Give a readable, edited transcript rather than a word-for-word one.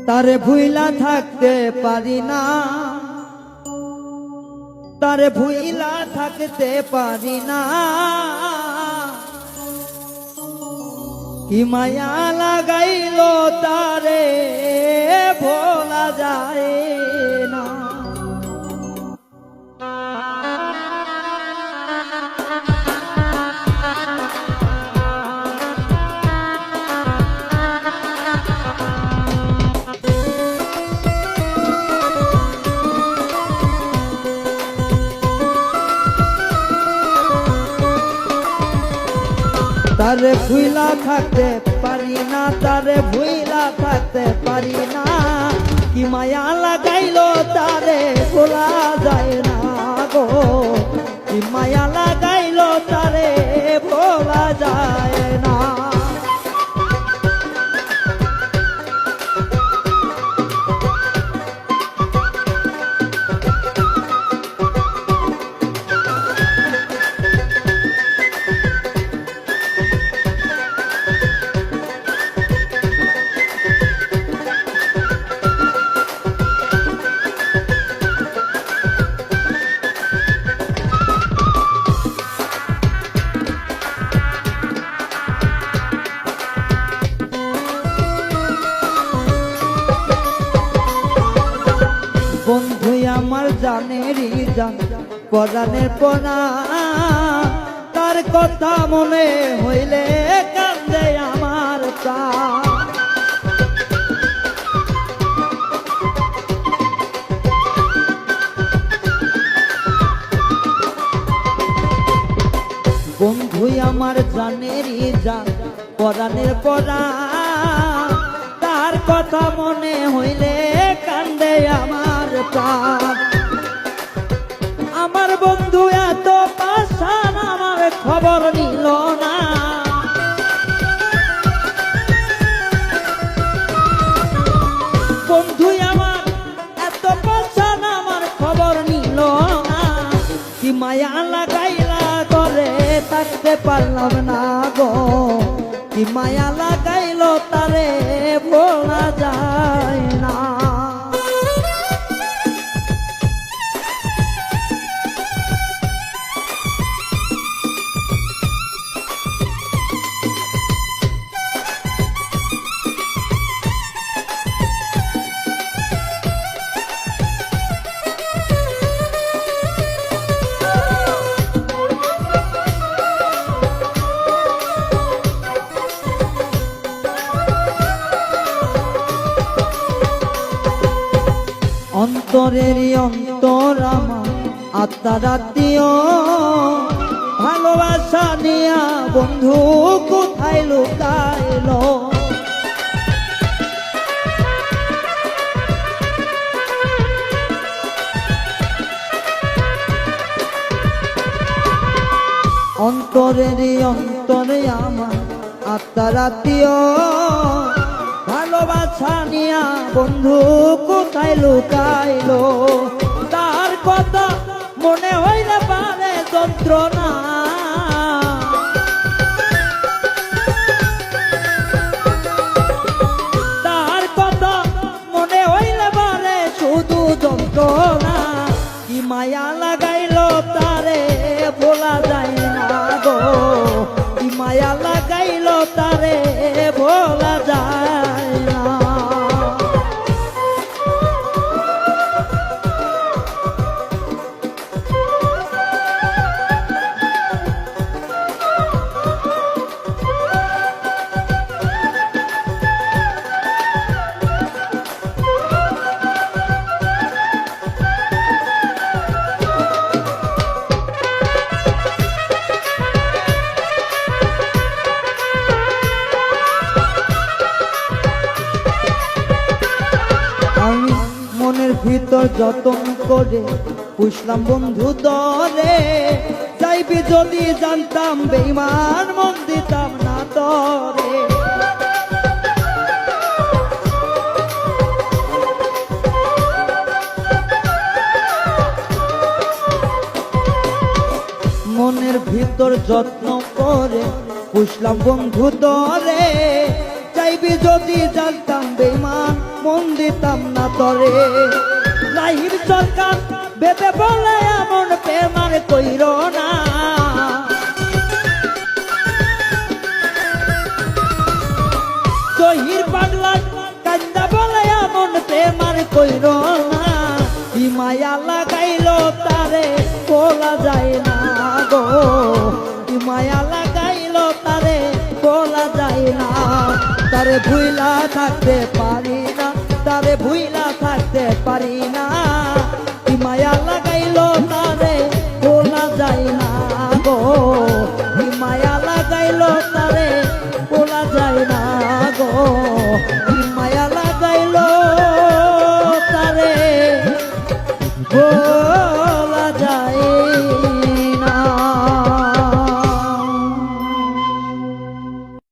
তারে ভুইলা থাকতে পারি না, তারে ভুইলা থাকতে পারি না। কি মায়া লাগাইলো তারে ভোলা যায় না। তারে ভুইলা থাকতে পারি না, তারে ভুইলা থাকতে পারি না। কি মায়া লাগাইলো তারে ভোলা যায় না গো। কি মায়া লাগাইলো তারে ভোলা যায় না। বন্ধু আমার জানেরই জান, পরাণের পরা, তার কথা মনে হইলে কান্দে আমার প্রাণ। বন্ধু আমার জানেরই জান, পরাণের পরা, তার কথা মনে হইলে কান্দে আমার প্রাণ। আমার বন্ধু এত পাশান, আমার খবর নিল না। বন্ধু আমার এত পাশান, আমার খবর নিল না। কি মায়া লাগাইলা করে থাকতে পারলাম না গো। কি মায়া লাগাইলো তারে ভোলা যায় না। অন্তরের অন্তর আমার আত্মার আত্মীয়, ভালোবাসা নিয়া বন্ধু কোথায় লুকাইলো। অন্তরের অন্তরে আমার আত্মার আত্মীয়, ভালোবাসা নিয়া বন্ধু কোথায় লুকাইলো। তার কথা মনে হইলে পারে যন্ত্রণা। তার কথা মনে হইলে পারে শুধু যন্ত্রণা। কি মায়া লাগাইলো তারে ভোলা যায় না গো। কি মায়া লাগাইলো তারে ভোলা যায় না। ভিতর যতন করে পুষলাম বন্ধু দরে। যাইবি যদি জানতাম বেঈমান মন দিতাম না তরে। মনের ভিতর যত্ন করে পুষলাম বন্ধু দরে। চাইবি যদি জানতাম বেঈমান মন দিতাম না তরে রাহির সরকার বেবে বলে এমন প্রেম আর কইর না জহির পাগলা কান্দা বলে এমন প্রেম আর কইর না কি মায়া লাগাইলো তারে বলা যায় না গো কি মায়া লাগাইলো তারে বলা যায় না তারে ভুইলা থাকতে পারি না তারে ভুইলা থাকতে পারি না কি মায়া লাগাইলো তারে বলা যায় না গো কি মায়া লাগাইলো তারে বলা যায় না গো